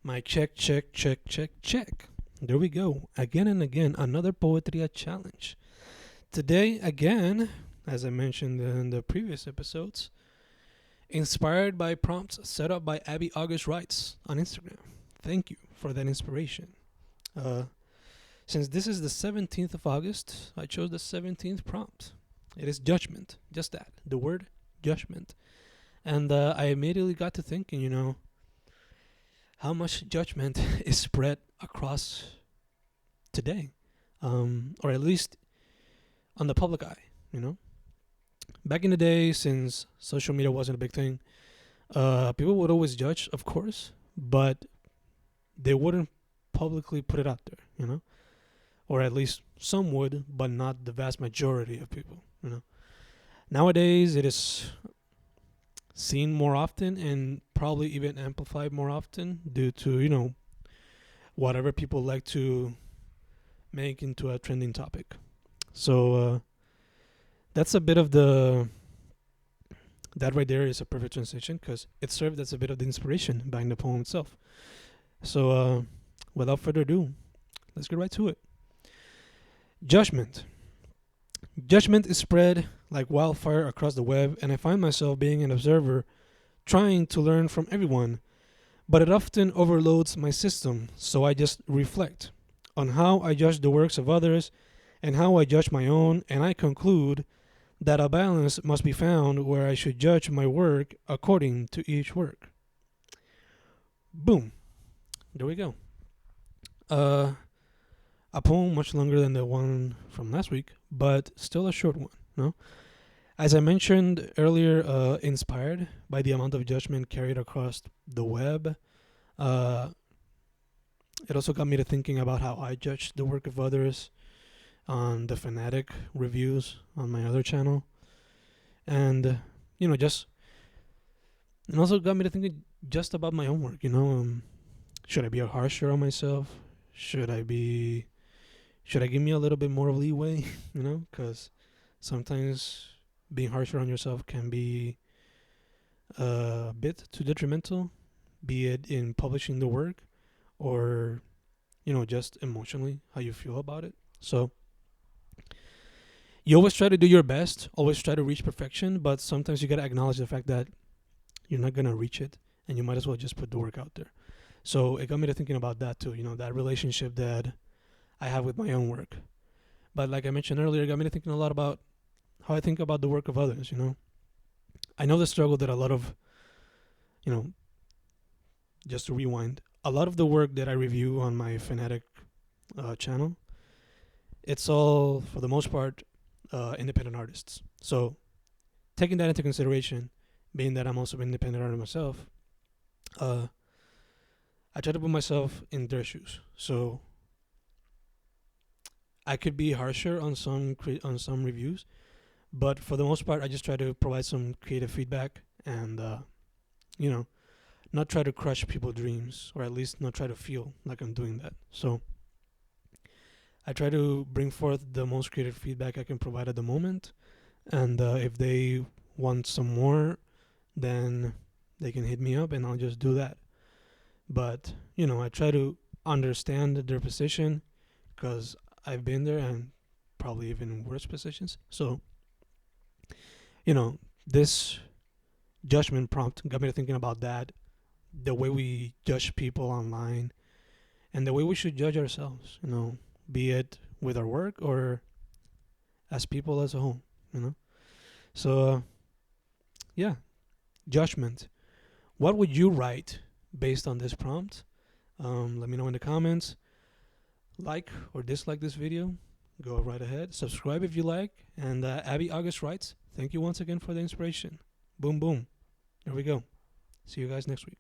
My check, check, check, check, check. There we go. Again and again, another Poetría challenge. Today, again, as I mentioned in the previous episodes, inspired by prompts set up by Abby August Writes on Instagram. Thank you for that inspiration. Since this is the 17th of August, I chose the 17th prompt. It is judgment. Just that. The word judgment. And I immediately got to thinking, how much judgment is spread across today, or at least on the public eye. Back in the day, since social media wasn't a big thing, people would always judge, of course, but they wouldn't publicly put it out there, or at least some would, but not the vast majority of people. Nowadays, it is seen more often and probably even amplified more often due to whatever people like to make into a trending topic. So that's a bit of that right there is a perfect transition because it served as a bit of the inspiration behind the poem itself. So without further ado, let's get right to it. Judgment is spread like wildfire across the web, and I find myself being an observer, trying to learn from everyone, but it often overloads my system, so I just reflect on how I judge the works of others and how I judge my own, and I conclude that a balance must be found where I should judge my work according to each work. Boom. There we go. A poem much longer than the one from last week, but still a short one, no? As I mentioned earlier, inspired by the amount of judgment carried across the web, it also got me to thinking about how I judge the work of others on the fanatic reviews on my other channel. And, it also got me to thinking just about my own work, should I be harsher on myself? Should I give me a little bit more leeway, because sometimes being harsher on yourself can be a bit too detrimental, be it in publishing the work or, just emotionally how you feel about it. So you always try to do your best, always try to reach perfection, but sometimes you got to acknowledge the fact that you're not going to reach it and you might as well just put the work out there. So it got me to thinking about that too, that relationship that I have with my own work. But like I mentioned earlier, it got me to thinking a lot about how I think about the work of others, I know the struggle that a lot of, just to rewind, a lot of the work that I review on my Fanatic channel, it's all, for the most part, independent artists. So taking that into consideration, being that I'm also an independent artist myself, I try to put myself in their shoes. So I could be harsher on some reviews, but for the most part, I just try to provide some creative feedback and, not try to crush people's dreams, or at least not try to feel like I'm doing that. So I try to bring forth the most creative feedback I can provide at the moment. And if they want some more, then they can hit me up and I'll just do that. But, I try to understand their position because I've been there and probably even in worse positions. So, this judgment prompt got me to thinking about that, the way we judge people online and the way we should judge ourselves, be it with our work or as people as a whole, So, judgment. What would you write based on this prompt? Let me know in the comments. Like or dislike this video, go right ahead. Subscribe if you like. And Abby August Writes, thank you once again for the inspiration. Boom, boom. There we go. See you guys next week.